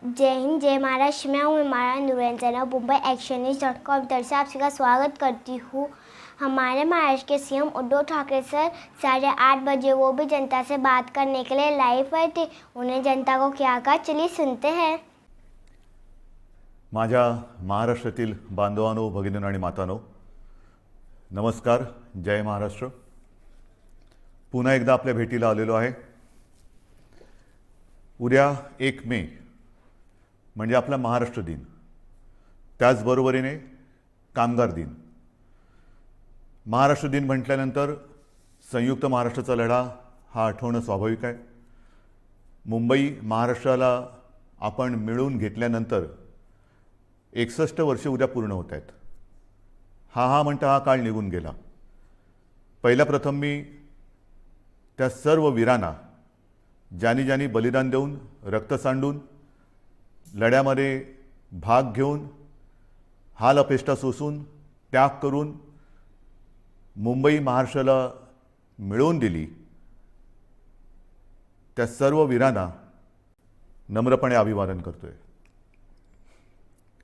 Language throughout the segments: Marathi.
जय हिंद, जय महाराष्ट्र। मैं हूँ हमारा नुरंजना मुंबई एक्शनन्यूज़.com तरफ से आप सभी का स्वागत करती हूँ। हमारे महाराष्ट्र के सीएम उद्धव ठाकरे सर 8:30 बजे वो भी जनता से बात करने के लिए लाइव आए थे। उन्हें जनता को क्या कहा, चलिए सुनते हैं। माझ्या महाराष्ट्रातील बांधवांनो, भगिनींनो आणि मातांनो, नमस्कार, जय महाराष्ट्र। पुन्हा एकदा आपल्या भेटीला आलेलो आहे। उद्या 1 मे म्हणजे आपला महाराष्ट्र दिन, त्याचबरोबरीने कामगार दिन। महाराष्ट्र दिन म्हटल्यानंतर संयुक्त महाराष्ट्राचा लढा हा आठवणं स्वाभाविक आहे। मुंबई महाराष्ट्राला आपण मिळवून घेतल्यानंतर 61 वर्षे उद्या पूर्ण होत आहेत। हा म्हणता हा काळ निघून गेला। पहिला प्रथम मी त्या सर्व वीरांना, ज्यांनी बलिदान देऊन, रक्त सांडून, लढ्यामध्ये भाग घेऊन, हाल अपेष्टा सोसून, त्याग करून मुंबई महाराष्ट्राला मिळवून दिली, त्या सर्व वीरांना नम्रपणे अभिवादन करतोय।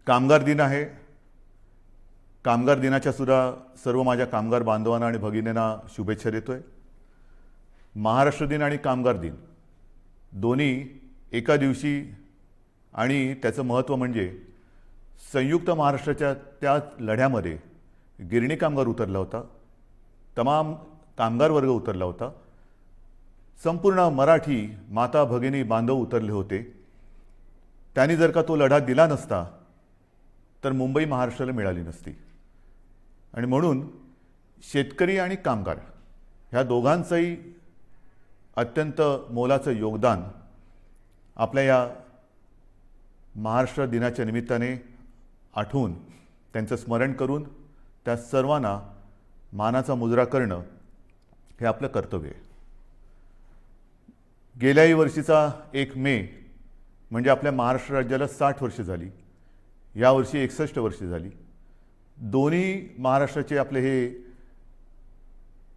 कामगार दिन आहे। कामगार दिनाच्या सुद्धा सर्व माझ्या कामगार बांधवांना आणि भगिनींना शुभेच्छा देतोय। महाराष्ट्र दिन आणि कामगार दिन दोन्ही एका दिवशी, आणि त्याचं महत्त्व म्हणजे संयुक्त महाराष्ट्राच्या त्या लढ्यामध्ये गिरणी कामगार उतरला होता, तमाम कामगार वर्ग उतरला होता, संपूर्ण मराठी माता भगिनी बांधव उतरले होते। त्यांनी जर का तो लढा दिला नसता तर मुंबई महाराष्ट्राला मिळाली नसती। आणि म्हणून शेतकरी आणि कामगार ह्या दोघांचंही अत्यंत मोलाचं योगदान आपल्या या महाराष्ट्र दिनाच्या निमित्ताने आठवून, त्यांचं स्मरण करून त्या सर्वांना मानाचा मुजरा करणं हे आपलं कर्तव्य आहे। गेल्याही वर्षीचा 1 मे म्हणजे आपल्या महाराष्ट्र राज्याला 60 वर्षे झाली, यावर्षी 61 वर्षे झाली। दोन्ही महाराष्ट्राचे आपले हे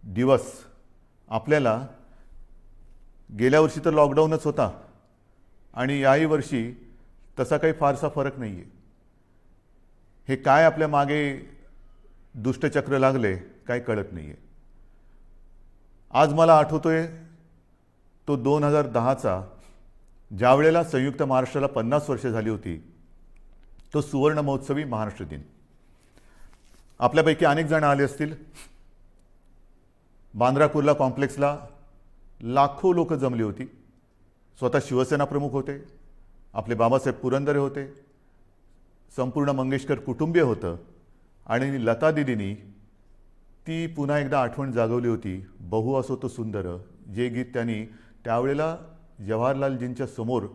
दिवस आपल्याला, गेल्या वर्षी तर लॉकडाऊनच होता आणि याही वर्षी तसा काही फारसा फरक नाही आहे। हे काय आपल्या मागे दुष्टचक्र लागले काय कळत नाही आहे। आज मला आठवतोय तो 2010चा, ज्यावेळेला संयुक्त महाराष्ट्राला 50 वर्षे झाली होती, तो सुवर्ण महोत्सवी महाराष्ट्र दिन। आपल्यापैकी अनेक जण आले असतील। बांद्रा कुर्ला कॉम्प्लेक्सला लाखो लोक जमली होती। स्वतः शिवसेना प्रमुख होते, आपले बाबासाहेब पुरंदरे होते, संपूर्ण मंगेशकर कुटुंबीय होतं, आणि लता दीदींनी ती पुन्हा एकदा आठवण जागवली होती, बहु असो तो सुंदर, जे गीत त्यांनी त्यावेळेला जवाहरलालजींच्या समोर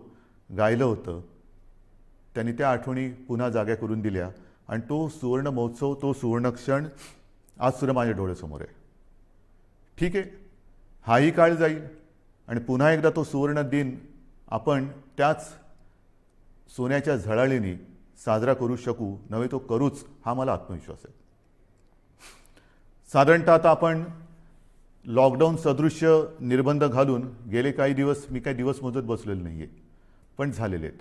गायलं होतं। त्यांनी त्या आठवणी पुन्हा जाग्या करून दिल्या, आणि तो सुवर्ण महोत्सव, तो सुवर्ण क्षण आज सुद्धा माझ्या डोळ्यासमोर आहे। ठीक आहे, हाही काळ जाईल आणि पुन्हा एकदा तो सुवर्ण दिन आपण त्याच सोन्याच्या झळाळीने साजरा करू शकू, नव्हे तो करूच, हा मला आत्मविश्वास आहे। साधारणतः आता आपण लॉकडाऊन सदृश्य निर्बंध घालून गेले काही दिवस, मी काही दिवस मोजत बसलेलो नाही आहे, पण झालेले आहेत।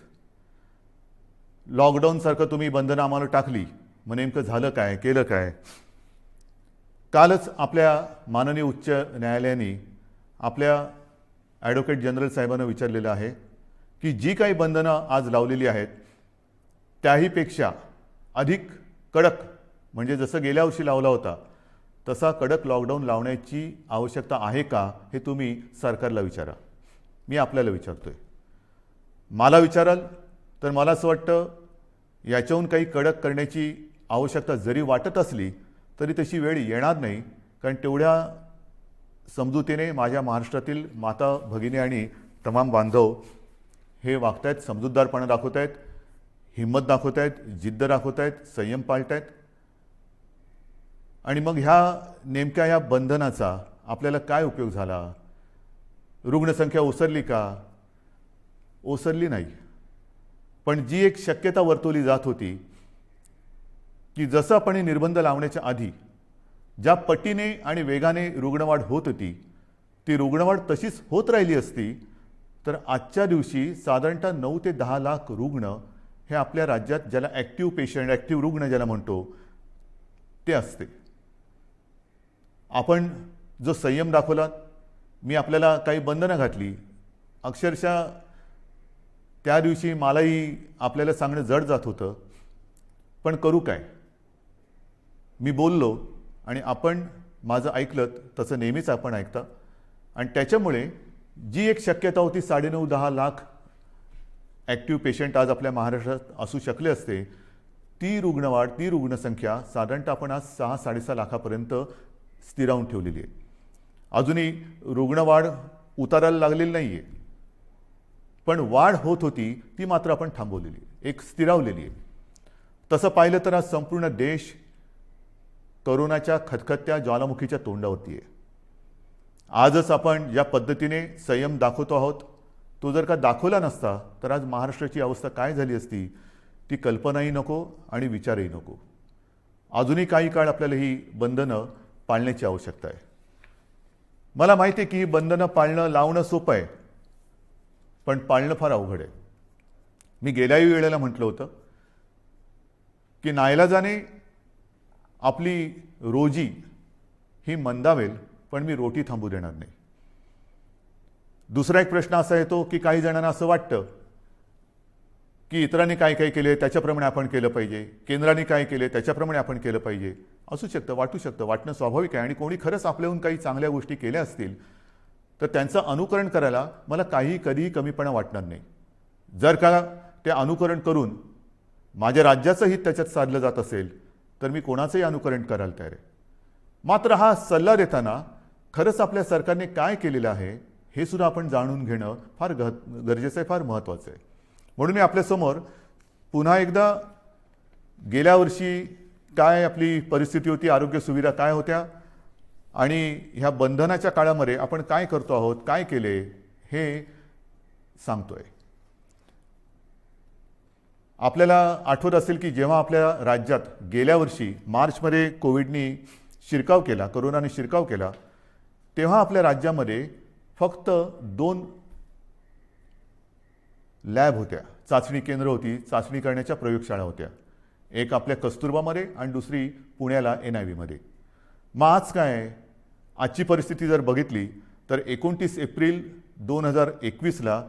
लॉकडाऊनसारखं तुम्ही बंधनं आम्हाला टाकली, मग नेमकं झालं काय, केलं काय? कालच आपल्या माननीय उच्च न्यायालयाने आपल्या ॲडव्होकेट जनरल साहेबांना विचारलेलं आहे की जी काही बंधनं आज लावलेली आहेत त्याहीपेक्षा अधिक कडक, म्हणजे जसं गेल्या वर्षी लावला होता तसा कडक लॉकडाऊन लावण्याची आवश्यकता आहे का, हे तुम्ही सरकारला विचारा। मी आपल्याला विचारतोय। मला विचाराल तर मला असं वाटतं याच्याहून काही कडक करण्याची आवश्यकता जरी वाटत असली तरी तशी वेळ येणार नाही, कारण तेवढ्या समजुतीने माझ्या महाराष्ट्रातील माता भगिनी आणि तमाम बांधव हे वागत आहेत, समजूतदारपणा दाखवत आहेत, हिंमत दाखवत आहेत, जिद्द दाखवत आहेत, संयम पाळत आहेत। आणि मग नेमक्या ह्या बंधनाचा आपल्याला काय उपयोग झाला? रुग्णसंख्या ओसरली का? ओसरली नाही, पण जी एक शक्यता वर्तवली जात होती की जसं आपण निर्बंध लावण्याच्या आधी ज्या पटीने आणि वेगाने रुग्णवाढ होत होती, ती रुग्णवाढ तशीच होत राहिली असती तर आजच्या दिवशी साधारणतः 9 ते 10 लाख रुग्ण हे आपल्या राज्यात, ज्याला ॲक्टिव्ह पेशंट, ॲक्टिव्ह रुग्ण ज्याला म्हणतो, ते असते. आपण जो संयम दाखवला, मी आपल्याला काही बंधनं घातली, अक्षरशः त्या दिवशी मलाही आपल्याला सांगणं जड जात होतं, पण करू काय. मी बोललो आणि आपण माझं ऐकलं, तसं नेहमीच आपण ऐकता. आणि त्याच्यामुळे जी एक शक्यता होती 9.5-10 लाख ॲक्टिव्ह पेशंट आज आपल्या महाराष्ट्रात असू शकले असते, ती रुग्णवाढ, ती रुग्णसंख्या साधारणतः आपण आज 6-6.5 लाखापर्यंत स्थिरावून ठेवलेली आहे. अजूनही रुग्णवाढ उतारायला लागलेली नाही आहे, पण वाढ होत होती ती मात्र आपण थांबवलेली आहे, एक स्थिरावलेली आहे. तसं पाहिलं तर आज संपूर्ण देश करोनाच्या खतखत्या ज्वालामुखीच्या तोंडावरती आहे. आजच आपण ज्या पद्धतीने संयम दाखवतो आहोत, तो जर का दाखवला नसता तर आज महाराष्ट्राची अवस्था काय झाली असती, ती कल्पनाही नको आणि विचारही नको. अजूनही काही काळ आपल्याला ही बंधनं पाळण्याची आवश्यकता आहे. मला माहिती आहे की ही बंधनं पाळणं, लावणं सोपं आहे, पण पाळणं फार अवघड आहे. मी गेल्याही वेळेला म्हटलं होतं की नाईलाजाने आपली रोजी ही मंदावेल, पण मी रोटी थांबू देणार नाही. दुसरा एक प्रश्न असा येतो की काही जणांना असं वाटतं की इतरांनी काय काय केले त्याच्याप्रमाणे आपण केलं पाहिजे, केंद्राने काय केले त्याच्याप्रमाणे आपण केलं पाहिजे. असू शकतं, वाटू शकतं, वाटणं स्वाभाविक आहे. आणि कोणी खरंच आपल्याहून काही चांगल्या गोष्टी केल्या असतील तर त्यांचं अनुकरण करायला मला कधीही कमीपणा वाटणार नाही. जर का ते अनुकरण करून माझ्या राज्याचं हित त्याच्यात साधलं जात असेल तर मी कोणाचंही अनुकरण करायला तयार आहे. मात्र हा सल्ला देताना खरंच आपल्या सरकारने काय केलेलं आहे हे सुद्धा आपण जाणून घेणं फार गरजेचं आहे, फार महत्त्वाचं आहे. म्हणून मी आपल्यासमोर पुन्हा एकदा गेल्या वर्षी काय आपली परिस्थिती होती, आरोग्य सुविधा काय होत्या आणि ह्या बंधनाच्या काळामध्ये आपण काय करतो आहोत, काय केले हे सांगतोय. आपल्याला आठवत असेल की जेव्हा आपल्या राज्यात गेल्या वर्षी मार्चमध्ये कोविडनी शिरकाव केला, कोरोनाने शिरकाव केला, तेव्हा आपल्या राज्यामध्ये फक्त 2 लॅब होत्या, चाचणी केंद्र होती, चाचणी करण्याच्या प्रयोगशाळा होत्या. एक आपल्या कस्तुरबामध्ये आणि दुसरी पुण्याला NIV मध्ये. मग आज काय, आजची परिस्थिती जर बघितली तर 29 एप्रिल 2021ला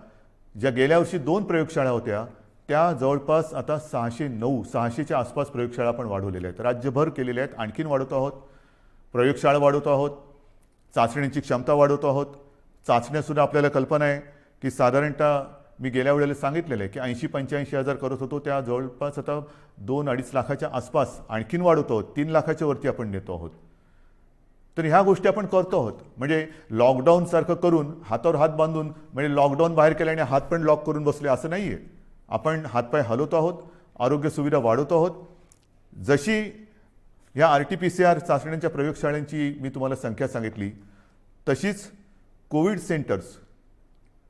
ज्या गेल्या वर्षी 2 प्रयोगशाळा होत्या त्या जवळपास आता 600च्या आसपास प्रयोगशाळा आपण वाढवलेल्या आहेत, राज्यभर केलेल्या आहेत. आणखीन वाढवतो आहोत, प्रयोगशाळा वाढवतो आहोत, चाचण्यांची क्षमता वाढवतो आहोत. चाचण्यासुद्धा आपल्याला कल्पना आहे की साधारणतः मी गेल्या वेळेला सांगितलेलं आहे की 80-85 हजार करत होतो, त्या जवळपास आता 2-2.5 लाखाच्या आसपास आणखीन वाढवतो आहोत, 3 लाखाच्या वरती आपण नेतो आहोत. तर ह्या गोष्टी आपण करतो आहोत. म्हणजे लॉकडाऊनसारखं करून हातावर हात बांधून, म्हणजे लॉकडाऊन बाहेर केल्याने हात पण लॉक करून बसले असं नाही आहे. आपण हातपाय हलवतो आहोत, आरोग्य सुविधा वाढवतो आहोत. जशी ह्या RT-PCR चाचण्यांच्या प्रयोगशाळांची मी तुम्हाला संख्या सांगितली, तशीच कोविड सेंटर्स,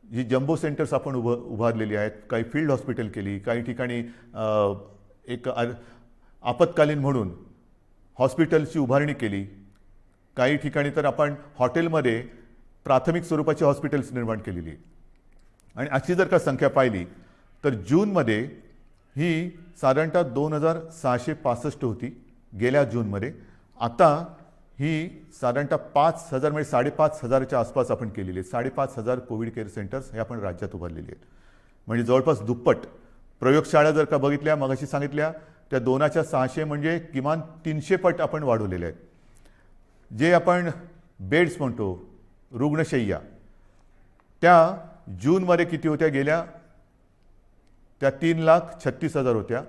जी जम्बो सेंटर्स आपण उभारलेली आहेत, काही फील्ड हॉस्पिटल केली, काही ठिकाणी एक आपत्कालीन म्हणून हॉस्पिटलची उभारणी केली, काही ठिकाणी तर आपण हॉटेलमध्ये प्राथमिक स्वरूपाची हॉस्पिटल्स निर्माण केलेली. आणि अशी जर का संख्या पाहिली तर जूनमध्ये ही साधारणतः 2665 होती गेल्या जूनमध्ये. आता ही साधारणतः 5,000 म्हणजे 5,500च्या आसपास आपण केलेली आहे. 5,500 कोविड केअर सेंटर्स हे आपण राज्यात उभारलेली आहेत. म्हणजे जवळपास दुप्पट. प्रयोगशाळा जर का बघितल्या, मगाशी सांगितल्या, त्या 2च्या 600 म्हणजे किमान 300 पट आपण वाढवलेले आहेत. जे आपण बेड्स म्हणतो, रुग्णशय्या, त्या जूनमध्ये किती होत्या गेल्या, त्या 3,36,000 होत्या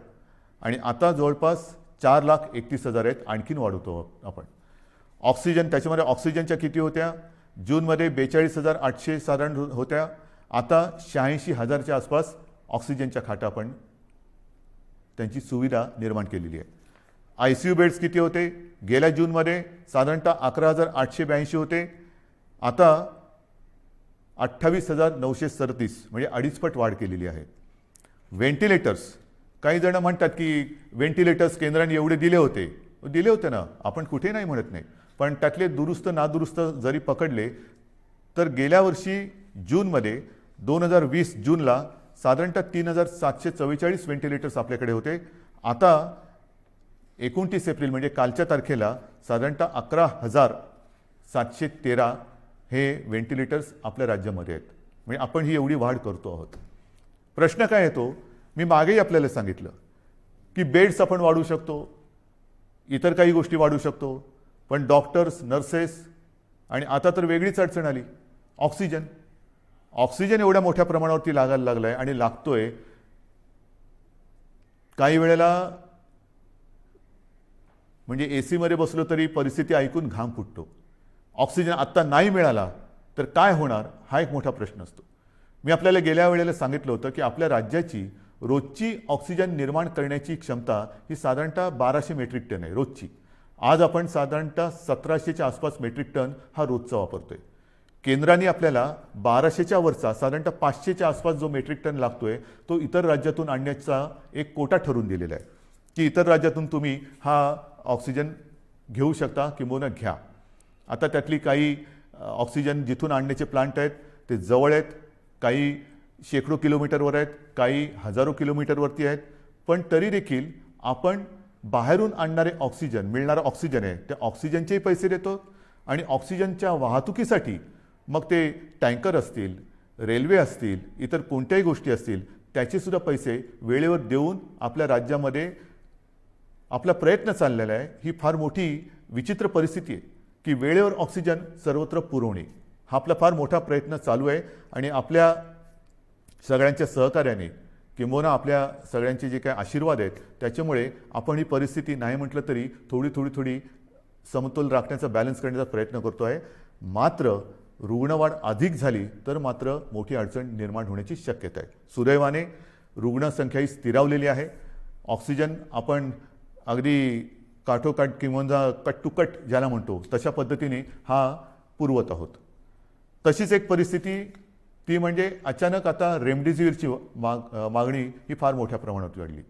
आणि आता जवळपास 4,31,000 आहेत. आणखीन वाढवतो आपण. ऑक्सिजन, त्याच्यामध्ये ऑक्सिजनच्या किती होत्या, जूनमध्ये 42,800 साधारण होत्या, आता 86,000च्या आसपास ऑक्सिजनच्या खाटा आपण त्यांची सुविधा निर्माण केलेली आहे. ICU बेड्स किती होते, गेल्या जूनमध्ये साधारणतः 11,882 होते, आता 28,937 म्हणजे 2.5 पट वाढ केलेली आहे. व्हेंटिलेटर्स, काही जण म्हणतात की व्हेंटिलेटर्स केंद्राने एवढे दिले होते ना, आपण कुठे नाही म्हणत नाही, पण त्यातले दुरुस्त नादुरुस्त जरी पकडले तर गेल्या वर्षी जूनमध्ये 2020 जूनला साधारणतः 3744 व्हेंटिलेटर्स आपल्याकडे होते. आता 29 एप्रिल म्हणजे कालच्या तारखेला साधारणतः 11,713 हे व्हेंटिलेटर्स आपल्या राज्यामध्ये आहेत. म्हणजे आपण ही एवढी वाढ करतो आहोत. प्रश्न काय येतो, मी मागेही आपल्याला सांगितलं की बेड्स आपण वाढवू शकतो, इतर काही गोष्टी वाढवू शकतो, पण डॉक्टर्स, नर्सेस आणि आता तर वेगळीच अडचण आली, ऑक्सिजन. ऑक्सिजन एवढ्या मोठ्या प्रमाणावरती लागायला लागलाय आणि लागतोय. काही वेळेला म्हणजे AC मध्ये बसलो तरी परिस्थिती ऐकून घाम फुटतो. ऑक्सिजन आत्ता नाही मिळाला तर काय होणार, हा एक मोठा प्रश्न असतो. मी आपल्याला गेल्या वेळेला सांगितलं होतं की आपल्या राज्याची रोजची ऑक्सिजन निर्माण करण्याची क्षमता ही साधारणतः 1200 मेट्रिक टन आहे रोजची. आज आपण साधारणतः 1700च्या आसपास मेट्रिक टन हा रोजचा वापरतोय. केंद्राने आपल्याला 1200च्या वरचा साधारणतः 500च्या आसपास जो मेट्रिक टन लागतोय तो इतर राज्यातून आणण्याचा एक कोटा ठरवून दिलेला आहे की इतर राज्यातून तुम्ही हा ऑक्सिजन घेऊ शकता किंवा घ्या. आता त्यातली काही ऑक्सिजन जिथून आणण्याचे प्लांट आहेत ते जवळ आहेत, काही शेकडो किलोमीटरवर आहेत, काही हजारो किलोमीटरवरती आहेत. पण तरी देखील आपण बाहेरून आणणारे ऑक्सिजन, मिळणारा ऑक्सिजन आहे त्या ऑक्सिजनचेही पैसे देतो आणि ऑक्सिजनच्या वाहतुकीसाठी मग ते टँकर असतील, रेल्वे असतील, इतर कोणत्याही गोष्टी असतील त्याचे सुद्धा पैसे वेळेवर देऊन आपल्या राज्यामध्ये आपला प्रयत्न चाललेला आहे. ही फार मोठी विचित्र परिस्थिती आहे की वेळेवर ऑक्सिजन सर्वत्र पुरवणे हा आपला फार मोठा प्रयत्न चालू आहे. आणि आपल्या सगळ्यांच्या सहकार्याने किंबहुना आपल्या सगळ्यांचे जे काय आशीर्वाद आहेत त्याच्यामुळे आपण ही परिस्थिती नाही म्हटलं तरी थोडी समतोल राखण्याचा, बॅलन्स करण्याचा प्रयत्न करतो आहे. मात्र रुग्णवाढ अधिक झाली तर मात्र मोठी अडचण निर्माण होण्याची शक्यता आहे. सुदैवाने रुग्णसंख्या ही स्थिरावलेली आहे. ऑक्सिजन आपण अगदी काठोकाठ किंवा कट टू कट ज्याला म्हणतो तशा पद्धतीने हा पुरवत आहोत. तशीच एक परिस्थिती ती म्हणजे अचानक आता रेमडेसिवीरची मागणी ही फार मोठ्या प्रमाणात वाढली.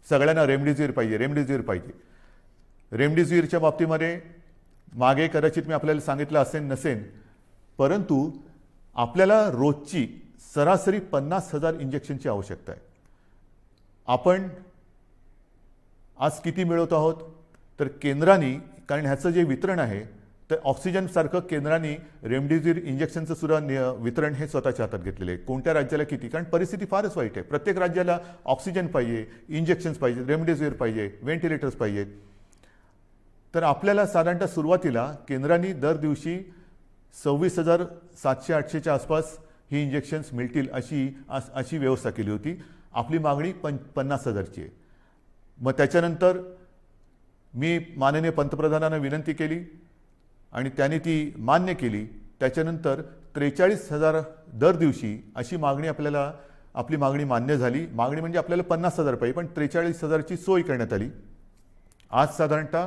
सगळ्यांना रेमडेसिवीर पाहिजे. रेमडेसिवीरच्या बाबतीमध्ये मागे कदाचित मी आपल्याला सांगितलं असेल नसेल, परंतु आपल्याला रोजची सरासरी 50,000 इंजेक्शनची आवश्यकता आहे. आपण आज किती मिळवत आहोत तर केंद्राने, कारण ह्याचं जे वितरण आहे तर ऑक्सिजनसारखं केंद्राने रेमडेसिवीर इंजेक्शनचं सुद्धा वितरण हे स्वतःच्या हातात घेतलेले आहे. कोणत्या राज्याला किती, कारण परिस्थिती फारच वाईट आहे. प्रत्येक राज्याला ऑक्सिजन पाहिजे, इंजेक्शन्स पाहिजे, रेमडेसिवीर पाहिजे, व्हेंटिलेटर्स पाहिजेत. तर आपल्याला साधारणतः सुरुवातीला केंद्राने दर दिवशी 26,700-800च्या आसपास ही इंजेक्शन्स मिळतील अशी व्यवस्था केली होती. आपली मागणी 50,000ची आहे. मग त्याच्यानंतर मी माननीय पंतप्रधानांना विनंती केली आणि त्यांनी ती मान्य केली. त्याच्यानंतर 43,000 दर दिवशी अशी मागणी आपली मागणी मान्य झाली. मागणी म्हणजे आपल्याला 50,000 पाहिजे, पण 43,000ची सोय करण्यात आली. आज साधारणतः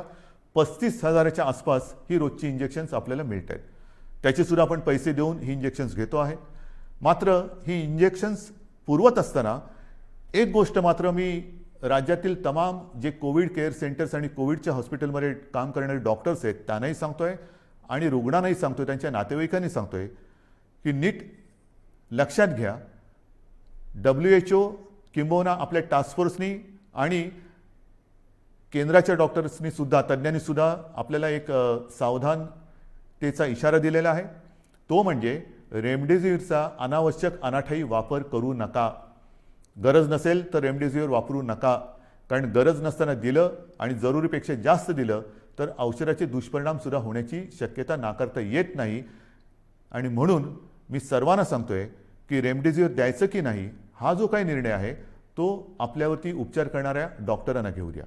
35,000च्या आसपास ही रोजची इंजेक्शन्स आपल्याला मिळत आहेत. त्याचे सुद्धा आपण पैसे देऊन ही इंजेक्शन्स घेतो आहे. मात्र ही इंजेक्शन्स पुरवत असताना एक गोष्ट मात्र मी राज्यातील तमाम जे कोविड केअर सेंटर्स आणि कोविडच्या हॉस्पिटलमध्ये काम करणारे डॉक्टर्स आहेत त्यांनाही सांगतोय आणि रुग्णांनाही सांगतोय, त्यांच्या नातेवाईकांनी सांगतोय की नीट लक्षात घ्या, WHO किंबहुना आपल्या टास्क फोर्सनी आणि केंद्राच्या डॉक्टर्सनी सुद्धा, तज्ज्ञांनी सुद्धा आपल्याला एक सावधानतेचा इशारा दिलेला आहे. तो म्हणजे रेमडेसिवीरचा अनावश्यक अनाठायी वापर करू नका. गरज नसेल तर रेमडेसिवीर वापरू नका, कारण गरज नसताना दिलं आणि जरुरीपेक्षा जास्त दिलं तर औषधाचे दुष्परिणाम सुद्धा होण्याची शक्यता नाकारता येत नाही. आणि म्हणून मी सर्वांना सांगतोय की रेमडेसिवीर द्यायचं की नाही हा जो काही निर्णय आहे तो आपल्यावरती उपचार करणाऱ्या डॉक्टरांना घेऊ द्या.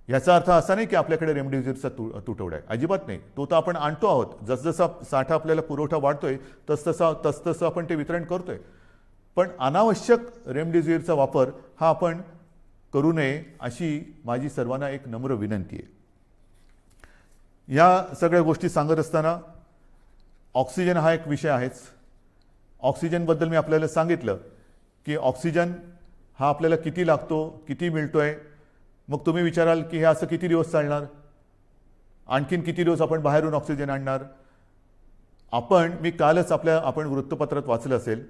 याचा अर्थ असा नाही की आपल्याकडे रेमडेसिवीरचा तुटवडा आहे, अजिबात नाही. तो तर आपण आणतो आहोत. जसजसा साठा आपल्याला पुरवठा वाढतोय तसतसं आपण ते वितरण करतोय. पण अनावश्यक रेमडेसिवीरचा वापर हा आपण करू नये अशी माझी सर्वांना एक नम्र विनंती आहे. या सगळ्या गोष्टी सांगत असताना ऑक्सिजन हा एक विषय आहेच. ऑक्सिजनबद्दल मी आपल्याला सांगितलं की ऑक्सिजन हा आपल्याला किती लागतो, किती मिळतोय. मग तुम्ही विचाराल की हे असं किती दिवस चालणार, आणखीन किती दिवस आपण बाहेरून ऑक्सिजन आणणार. मी कालच आपण वृत्तपत्रात वाचलं असेल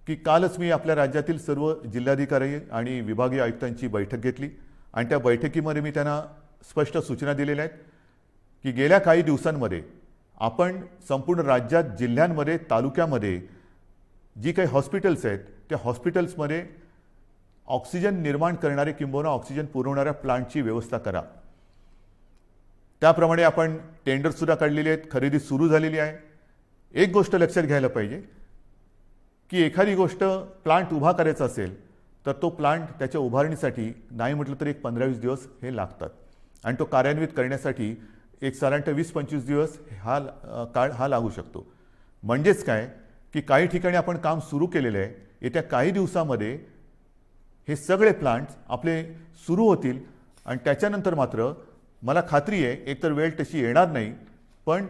की कालच मी आपल्या राज्यातील सर्व जिल्हाधिकारी आणि विभागीय आयुक्तांची बैठक घेतली आणि त्या बैठकीमध्ये मी त्यांना स्पष्ट सूचना दिलेल्या आहेत की गेल्या काही दिवसांमध्ये आपण संपूर्ण राज्यात, जिल्ह्यांमध्ये, तालुक्यामध्ये जी काही हॉस्पिटल्स आहेत त्या हॉस्पिटल्समध्ये ऑक्सिजन निर्माण करणारे किंबहुना ऑक्सिजन पुरवणाऱ्या प्लांटची व्यवस्था करा. त्याप्रमाणे आपण टेंडरसुद्धा काढलेली आहेत, खरेदी सुरू झालेली आहे. एक गोष्ट लक्षात घ्यायला पाहिजे की एखादी गोष्ट प्लांट उभा करायचा असेल तर तो प्लांट त्याच्या उभारणीसाठी नाही म्हटलं तर 15-20 दिवस हे लागतात आणि तो कार्यान्वित करण्यासाठी एक साधारणतः 20-25 दिवस काळ हा लागू शकतो. म्हणजेच काय की काही ठिकाणी आपण काम सुरू केलेलं आहे, येत्या काही दिवसामध्ये हे सगळे प्लांट्स आपले सुरू होतील आणि त्याच्यानंतर मात्र मला खात्री आहे एकतर वेळ तशी येणार नाही, पण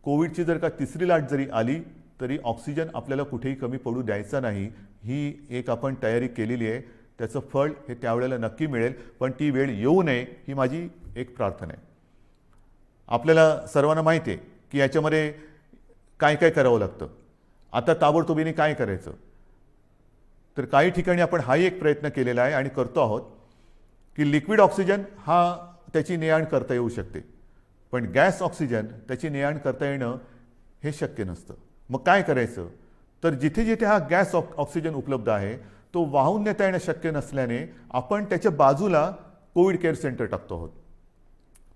कोविडची जर का तिसरी लाट जरी आली तरी ऑक्सिजन आपल्याला कुठेही कमी पडू द्यायचा नाही. ही एक आपण तयारी केलेली आहे. त्याचं फळ हे त्यावेळेला नक्की मिळेल, पण ती वेळ येऊ नये ही माझी एक प्रार्थना आहे. आपल्याला सर्वांना माहिती आहे की याच्यामध्ये काय काय करावं लागतं. आता ताबडतोबीने काय करायचं, तर काही ठिकाणी आपण हाही एक प्रयत्न केलेला आहे आणि करतो आहोत की लिक्विड ऑक्सिजन हा त्याची ने-आण करता येऊ शकते, पण गॅस ऑक्सिजन त्याची ने-आण करता येणं हे शक्य नसतं. मग काय करायचं, तर जिथे जिथे हा गॅस ऑक्सिजन उपलब्ध आहे तो वाहून नेता येणं शक्य नसल्याने आपण त्याच्या बाजूला कोविड केअर सेंटर टाकतो आहोत.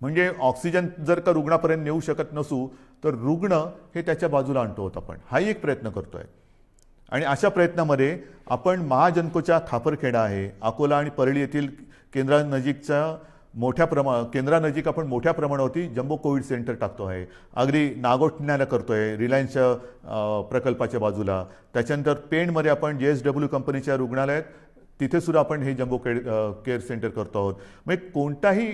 म्हणजे ऑक्सिजन जर का रुग्णापर्यंत नेऊ शकत नसू तर रुग्ण हे त्याच्या बाजूला आणतो आहोत आपण. हाही एक प्रयत्न करतोय आणि अशा प्रयत्नामध्ये आपण महाजनकोच्या खापरखेडा आहे, अकोला आणि परळी येथील केंद्रानजीकच्या केंद्रानजीक आपण मोठ्या प्रमाणावरती जम्बो कोविड सेंटर टाकतो आहे. अगदी नागोठण्याला करतोय रिलायन्सच्या प्रकल्पाच्या बाजूला. त्याच्यानंतर पेणमध्ये आपण JSW कंपनीच्या रुग्णालयात तिथे सुद्धा आपण हे जम्बो केअर सेंटर करतो आहोत. म्हणजे कोणताही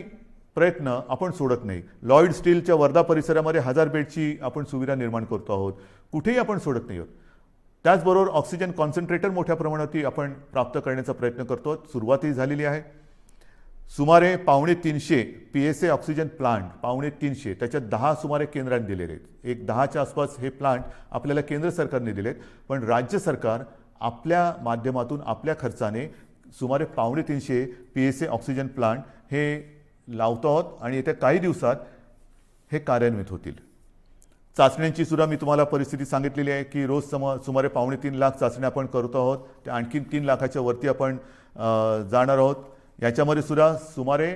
प्रयत्न आपण सोडत नाही. लॉयड स्टीलच्या वर्धा परिसरामध्ये 1000 बेडची आपण सुविधा निर्माण करतो आहोत. कुठेही आपण सोडत नाही आहोत. त्याचबरोबर ऑक्सिजन कॉन्सन्ट्रेटर मोठ्या प्रमाणात आपण प्राप्त करण्याचा प्रयत्न करतो आहोत. सुरुवातही झालेली आहे. सुमारे 350 PSA ऑक्सिजन प्लांट 350 त्याच्यात 10 सुमारे केंद्राने दिलेले आहेत. एक 10च्या आसपास हे प्लांट आपल्याला केंद्र सरकारने दिलेत, पण राज्य सरकार आपल्या माध्यमातून आपल्या खर्चाने सुमारे 350 PSA ऑक्सिजन प्लांट हे लावतो आहोत आणि येत्या काही दिवसात हे कार्यान्वित होतील. चाचण्यांची सुद्धा मी तुम्हाला परिस्थिती सांगितलेली आहे की रोज सुमारे 2.5 लाख चाचण्या आपण करतो आहोत. त्या आणखीन 3 लाखाच्या वरती आपण जाणार आहोत. याच्यामध्ये सुद्धा सुमारे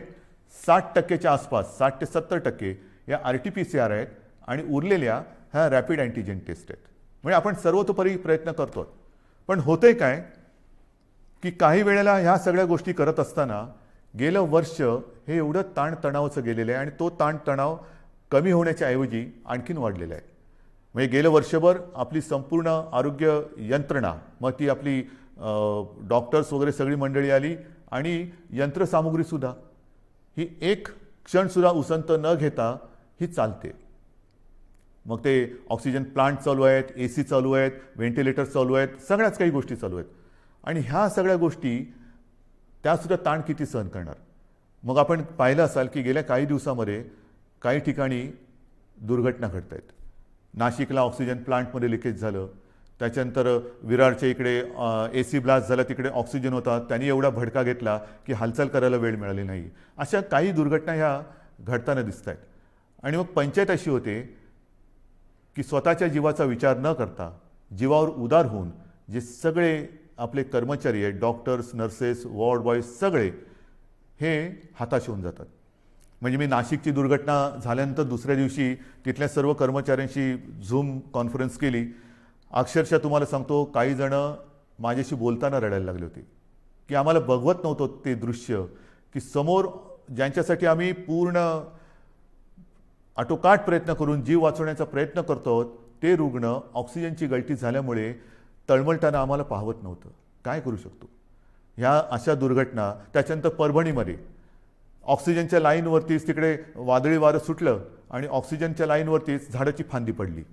60%च्या आसपास 60 ते 70% या RT-PCR आहेत आणि उरलेल्या ह्या रॅपिड अँटीजेन टेस्ट आहेत. म्हणजे आपण सर्वतोपरी प्रयत्न करतो. पण होतंय काय की काही वेळेला ह्या सगळ्या गोष्टी करत असताना गेलं वर्ष हे एवढं ताणतणावाचं गेलेलं आहे आणि तो ताणतणाव कमी होण्याच्या ऐवजी आणखीन वाढलेला आहे. म्हणजे गेलं वर्षभर आपली संपूर्ण आरोग्य यंत्रणा, मग ती आपली डॉक्टर्स वगैरे सगळी मंडळी आली आणि यंत्रसामुग्रीसुद्धा ही एक क्षणसुद्धा उसंत न घेता ही चालते. मग ते ऑक्सिजन प्लांट चालू आहेत, AC चालू आहेत, व्हेंटिलेटर्स चालू आहेत, सगळ्याच काही गोष्टी चालू आहेत. आणि ह्या सगळ्या गोष्टी त्यासुद्धा ताण किती सहन करणार. मग आपण पाहिलं असाल की गेल्या काही दिवसामध्ये काही ठिकाणी दुर्घटना घडत आहेत. नाशिकला ऑक्सिजन प्लांटमध्ये लिकेज झालं. त्याच्यानंतर विरारच्या इकडे AC ब्लास्ट झाला, तिकडे ऑक्सिजन होता, त्यांनी एवढा भडका घेतला की हालचाल करायला वेळ मिळाली नाही. अशा काही दुर्घटना ह्या घडताना दिसत आहेत. आणि मग पंचायत अशी होते की स्वतःच्या जीवाचा विचार न करता जीवावर उदार होऊन जे सगळे आपले कर्मचारी आहेत, डॉक्टर्स, नर्सेस, वॉर्ड बॉयज सगळे हे हताश होऊन जातात. म्हणजे मी नाशिकची दुर्घटना झाल्यानंतर दुसऱ्या दिवशी तिथल्या सर्व कर्मचाऱ्यांशी झूम कॉन्फरन्स केली. अक्षरशः तुम्हाला सांगतो काही जण माझ्याशी बोलताना रडायला लागले होते की आम्हाला बघवत नव्हतं ते दृश्य की समोर ज्यांच्यासाठी आम्ही पूर्ण आटोकाट प्रयत्न करून जीव वाचवण्याचा प्रयत्न करतो ते रुग्ण ऑक्सिजनची गळती झाल्यामुळे तळमळताना आम्हाला पाहवत नव्हतं. काय करू शकतो. ह्या अशा दुर्घटना. त्याच्यानंतर परभणीमध्ये ऑक्सिजनच्या लाईनवरतीच तिकडे वादळी वारं सुटलं आणि ऑक्सिजनच्या लाईनवरतीच झाडाची फांदी पडली.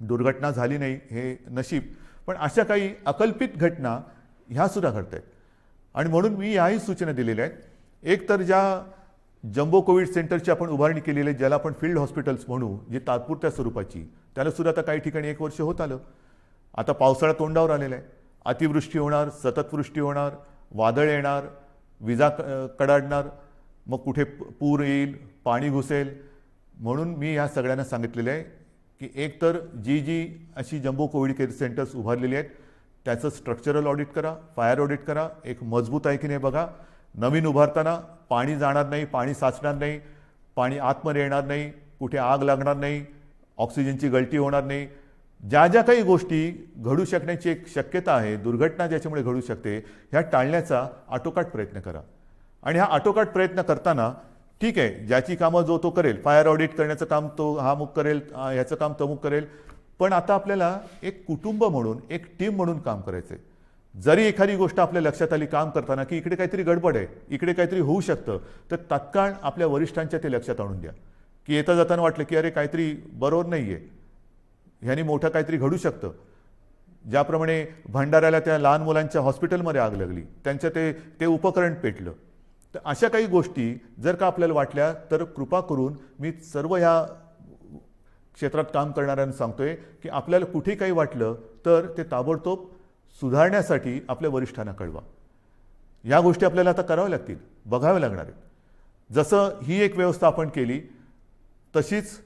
दुर्घटना झाली नाही हे नशीब, पण अशा काही अकल्पित घटना ह्या सुद्धा घडत आहेत. आणि म्हणून मी याही सूचना दिलेल्या आहेत. एक तर ज्या जम्बो कोविड सेंटरची आपण उभारणी केलेली आहे, ज्याला आपण फील्ड हॉस्पिटल्स म्हणू, जी तात्पुरत्या स्वरूपाची, त्याला सुद्धा आता काही ठिकाणी 1 वर्ष होत आलं. आता पावसाळा तोंडावर आलेला आहे. अतिवृष्टी होणार, सततवृष्टी होणार, वादळ येणार, विजा कडाडणार, मग कुठे पूर येईल, पाणी घुसेल. म्हणून मी ह्या सगळ्यांना सांगितलेलं आहे की एकतर जी अशी जम्बो कोविड केअर सेंटर्स उभारलेली आहेत त्याचं स्ट्रक्चरल ऑडिट करा, फायर ऑडिट करा, एक मजबूत आहे की नाही बघा. नवीन उभारताना पाणी जाणार नाही, पाणी साचणार नाही, पाणी आतमध्ये येणार नाही, कुठे आग लागणार नाही, ऑक्सिजनची गळती होणार नाही. ज्या ज्या काही गोष्टी घडू शकण्याची एक शक्यता आहे, दुर्घटना ज्याच्यामुळे घडू शकते, ह्या टाळण्याचा आटोकाट प्रयत्न करा. आणि हा आटोकाट प्रयत्न करताना ठीक आहे, ज्याची कामं जो तो करेल, फायर ऑडिट करण्याचं काम तो हा मुक करेल, ह्याचं काम तमुक करेल. पण आता आपल्याला एक कुटुंब म्हणून, एक टीम म्हणून काम करायचं आहे. जरी एखादी गोष्ट आपल्या लक्षात आली काम करताना की इकडे काहीतरी गडबड आहे, इकडे काहीतरी होऊ शकतं, तर तात्काळ आपल्या वरिष्ठांच्या ते लक्षात आणून द्या. की येता जाताना वाटलं की अरे काहीतरी बरोबर नाही आहे, ह्यानी मोठं काहीतरी घडू शकतं. ज्याप्रमाणे भंडाऱ्याला त्या लहान मुलांच्या हॉस्पिटलमध्ये आग लागली, त्यांचं ते उपकरण पेटलं. तर अशा काही गोष्टी जर का आपल्याला वाटल्या तर कृपा करून मी सर्व ह्या क्षेत्रात काम करणाऱ्यांना सांगतोय की आपल्याला कुठे काही वाटलं तर ते ताबडतोब सुधारण्यासाठी आपल्या वरिष्ठांना कळवा. या गोष्टी आपल्याला आता कराव्या लागतील, बघाव्या लागणार आहेत. जसं ही एक व्यवस्था आपण केली तशीच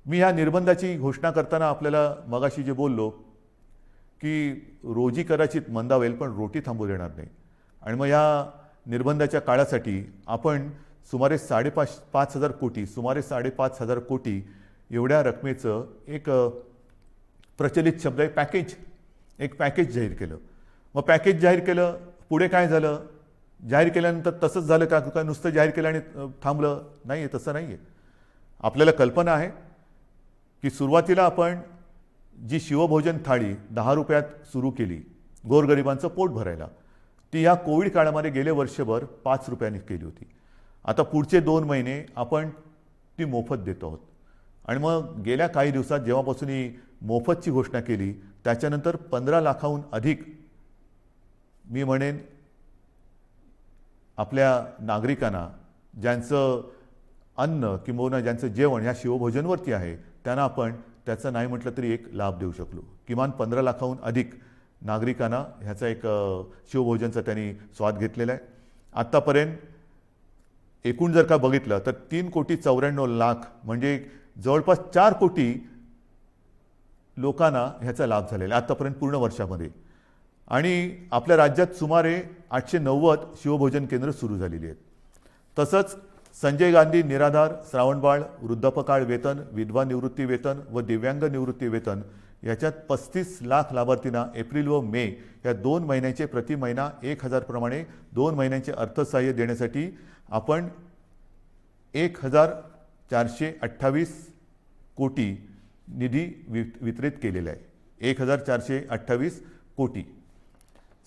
मी ह्या निर्बंधाची घोषणा करताना आपल्याला मगाशी जे बोललो की रोजी कदाचित मंदावेल पण रोटी थांबू देणार नाही. आणि मग या निर्बंधाच्या काळासाठी आपण सुमारे 5,500 कोटी, सुमारे 5,500 कोटी एवढ्या रकमेचं एक प्रचलित शब्द आहे पॅकेज, एक पॅकेज जाहीर केलं. मग पॅकेज जाहीर केलं, पुढे काय झालं? जाहीर केल्यानंतर तसंच झालं का नुसतं जाहीर केलं आणि थांबलं? नाही आहे, तसं नाही आहे. आपल्याला कल्पना आहे की सुरुवातीला आपण जी शिवभोजन थाळी 10 रुपयात सुरू केली गोरगरिबांचं पोट भरायला, ती या कोविड काळामध्ये गेले वर्षभर 5 रुपयांनी केली होती. आता पुढचे 2 महिने आपण ती मोफत देतो आहोत. आणि मग गेल्या काही दिवसात जेव्हापासून ही मोफतची घोषणा केली त्याच्यानंतर 15 लाखाहून अधिक मी म्हणेन आपल्या नागरिकांना ज्यांचं अन्न किंवा ज्यांचं जेवण ह्या शिवभोजनवरती आहे त्यांना आपण त्याचा नाही म्हटलं तरी एक लाभ देऊ शकलो. किमान 15 लाखाहून अधिक नागरिकांना ह्याचा एक शिवभोजनचा त्यांनी स्वाद घेतलेला आहे. आत्तापर्यंत एकूण जर का बघितलं तर 3,94,00,000 म्हणजे जवळपास 4 कोटी लोकांना ह्याचा लाभ झालेला आहे आत्तापर्यंत पूर्ण वर्षामध्ये. आणि आपल्या राज्यात सुमारे 890 शिवभोजन केंद्र सुरू झालेली आहेत. तसंच संजय गांधी निराधार, श्रावणबाळ, वृद्धापकाळ वेतन, विधवा निवृत्ती वेतन व दिव्यांग निवृत्ती वेतन याच्यात 35 लाख लाभार्थींना एप्रिल व मे या 2 महिन्यांचे प्रति महिना 1,000 प्रमाणे 2 महिन्यांचे अर्थसहाय्य देण्यासाठी आपण 1,428 कोटी निधी वितरित केलेला आहे. 1,428 कोटी.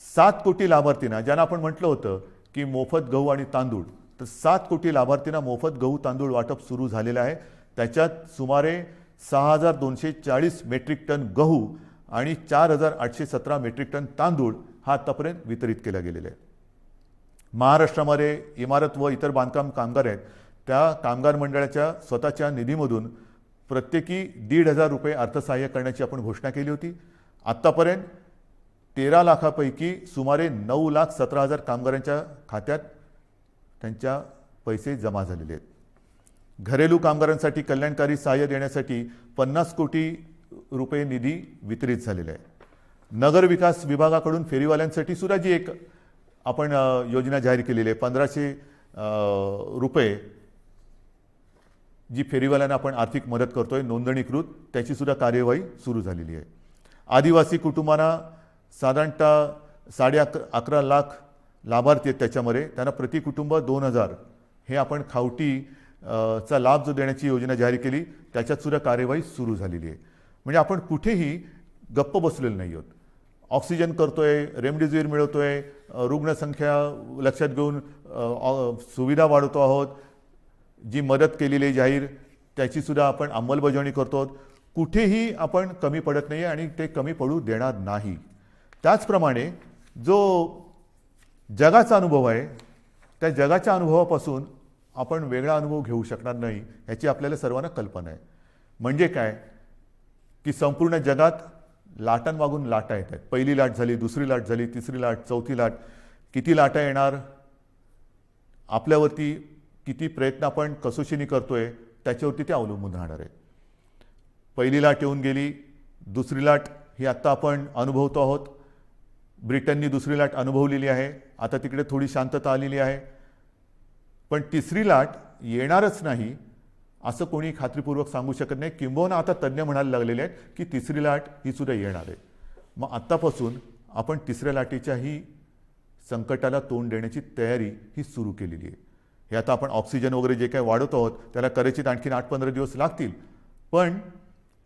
7 कोटी लाभार्थींना, ज्यांना आपण म्हटलं होतं की मोफत गहू आणि तांदूळ, तर 7 कोटी लाभार्थींना मोफत गहू तांदूळ वाटप सुरू झालेलं आहे. त्याच्यात सुमारे 6,240 मेट्रिक टन गहू आणि 4,817 मेट्रिक टन तांदूळ हा आतापर्यंत वितरित केला गेलेला आहे. महाराष्ट्रामध्ये इमारत व इतर बांधकाम कामगार आहेत, त्या कामगार मंडळाच्या स्वतःच्या निधीमधून प्रत्येकी 1,500 रुपये अर्थसहाय्य करण्याची आपण घोषणा केली होती. आत्तापर्यंत 13 लाखापैकी सुमारे 9,17,000 कामगारांच्या खात्यात त्यांच्या पैसे जमा झालेले आहेत. घरेलू कामगारांसाठी कल्याणकारी सहाय्य देण्यासाठी 50 कोटी रुपये निधी वितरित झालेला आहे. नगर विकास विभागाकडून फेरीवाल्यांसाठी सुद्धा जी एक आपण योजना जाहीर केलेली आहे, 1,500 रुपये जी फेरीवाल्यांना आपण आर्थिक मदत करतोय नोंदणीकृत, त्याची सुद्धा कार्यवाही सुरू झालेली आहे. आदिवासी कुटुंबांना साधारणतः 11.5 लाख लाभार्थी आहेत. त्याच्यामध्ये त्यांना प्रति कुटुंब 2,000 हे आपण खावटी चा लाभ जो देण्याची योजना जाहीर केली त्याच्यात सुद्धा कार्यवाही सुरू झालेली आहे. म्हणजे आपण कुठेही गप्प बसलेलो नाही आहोत. ऑक्सिजन करतोय, रेमडेसिवीर मिळवतोय, रुग्णसंख्या लक्षात घेऊन सुविधा वाढवतो आहोत. जी मदत केलेली जाहीर त्याची सुद्धा आपण अंमलबजावणी करतो. कुठेही आपण कमी पडत नाही आणि ते कमी पडू देणार नाही. त्याचप्रमाणे जो जगाचा अनुभव आहे त्या जगाच्या अनुभवापासून आपण वेगळा अनुभव घेऊ शकणार नाही याची आपल्याला सर्वांना कल्पना आहे. म्हणजे काय की संपूर्ण जगात लाटांमागून लाटा येत आहेत. पहिली लाट झाली, दुसरी लाट झाली, तिसरी लाट, चौथी लाट. किती लाटा येणार, आपल्यावरती किती प्रयत्न आपण कसोशीने करतोय त्याच्यावरती ते अवलंबून राहणार आहे. पहिली लाट येऊन गेली, दुसरी लाट ही आत्ता आपण अनुभवतो आहोत. ब्रिटननी दुसरी लाट अनुभवलेली आहे, आता तिकडे थोडी शांतता आलेली आहे. पण तिसरी लाट येणारच नाही असं कोणी खात्रीपूर्वक सांगू शकत नाही. किंबहुना आता तज्ज्ञ म्हणायला लागलेले आहेत की तिसरी लाट ही सुद्धा येणार आहे. मग आत्तापासून आपण तिसऱ्या लाटेच्याही संकटाला तोंड देण्याची तयारी ही सुरू केलेली आहे. हे आता आपण ऑक्सिजन वगैरे जे काही वाढवत आहोत त्याला कदाचित आणखीन 8-15 दिवस लागतील. पण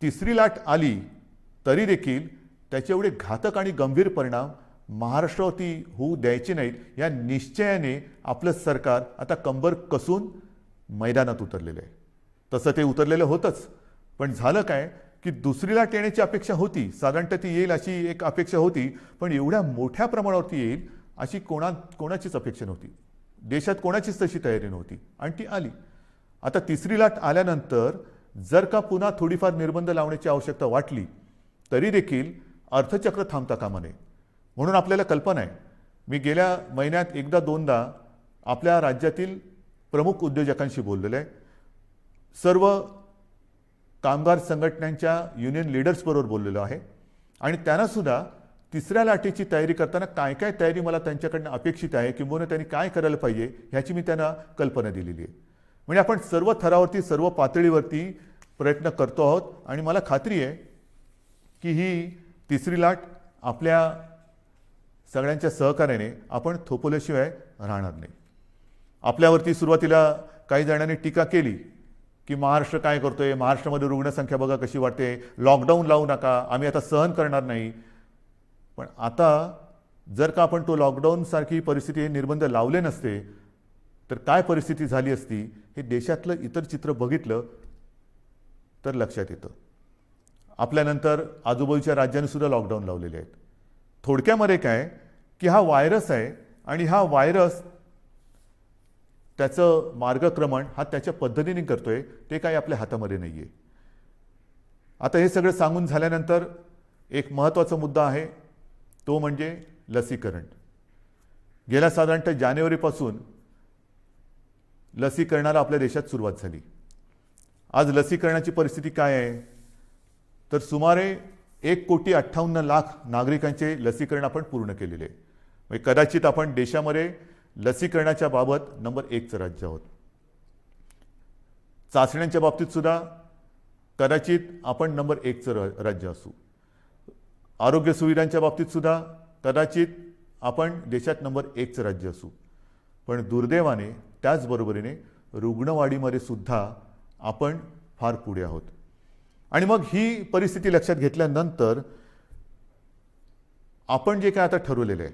तिसरी लाट आली तरी देखील त्याचे एवढे घातक आणि गंभीर परिणाम महाराष्ट्रावरती होऊ द्यायचे नाहीत या निश्चयाने आपलं सरकार आता कंबर कसून मैदानात उतरलेलं आहे. तसं ते उतरलेलं होतंच. पण झालं काय की दुसरी लाट येण्याची अपेक्षा होती, साधारणतः ती येईल अशी एक अपेक्षा होती. पण एवढ्या मोठ्या प्रमाणावरती येईल अशी कोणाचीच अपेक्षा नव्हती. देशात कोणाचीच तशी तयारी नव्हती आणि ती आली. आता तिसरी लाट आल्यानंतर जर का पुन्हा थोडीफार निर्बंध लावण्याची आवश्यकता वाटली तरी देखील अर्थचक्र थांबता कामा नये. म्हणून आपल्याला कल्पना आहे, मी गेल्या महिन्यात एकदा दोनदा आपल्या राज्यातील प्रमुख उद्योजकांशी बोललेलो आहे. सर्व कामगार संघटनांच्या युनियन लीडर्सबरोबर बोललेलो आहे आणि त्यांनासुद्धा तिसऱ्या लाटेची तयारी करताना काय काय तयारी मला त्यांच्याकडनं अपेक्षित आहे किंवा त्यांनी काय करायला पाहिजे ह्याची मी त्यांना कल्पना दिलेली आहे. म्हणजे आपण सर्व थरावरती सर्व पातळीवरती प्रयत्न करतो आहोत आणि मला खात्री आहे की ही तिसरी लाट आपल्या सगळ्यांच्या सहकार्याने आपण थोपवल्याशिवाय राहणार नाही. आपल्यावरती सुरुवातीला काही जणांनी टीका केली की महाराष्ट्र काय करतोय, महाराष्ट्रामध्ये रुग्णसंख्या बघा कशी वाढते, लॉकडाऊन लावू नका, आम्ही आता सहन करणार नाही. पण आता जर का आपण तो लॉकडाऊनसारखी परिस्थिती, निर्बंध लावले नसते तर काय परिस्थिती झाली असती हे देशातलं इतर चित्र बघितलं तर लक्षात येतं. आपल्यानंतर आजूबाजूच्या राज्यांनी सुद्धा लॉकडाऊन लावलेले आहेत. थोडक्यामध्ये काय की हा व्हायरस आहे आणि हा व्हायरस त्याचं मार्गक्रमण हा त्याच्या पद्धतीने करतोय, ते काही आपल्या हातामध्ये नाही आहे. आता हे सगळं सांगून झाल्यानंतर एक महत्त्वाचा मुद्दा आहे, तो म्हणजे लसीकरण. गेल्या साधारणतः जानेवारीपासून लसीकरणाला आपल्या देशात सुरुवात झाली. आज लसीकरणाची परिस्थिती काय आहे तर सुमारे 1,58,00,000 नागरिकांचे लसीकरण आपण पूर्ण केलेले आहे. म्हणजे कदाचित आपण देशामध्ये लसीकरणाच्या बाबत नंबर 1चं राज्य आहोत. चाचण्यांच्या बाबतीत सुद्धा कदाचित आपण नंबर 1चं राज्य असू. आरोग्य सुविधांच्या बाबतीत सुद्धा कदाचित आपण देशात नंबर 1चं राज्य असू. पण दुर्दैवाने त्याचबरोबरीने रुग्णवाढीमध्ये सुद्धा आपण फार पुढे आहोत. आणि मग ही परिस्थिती लक्षात घेतल्यानंतर आपण जे काय आता ठरवलेलं आहे,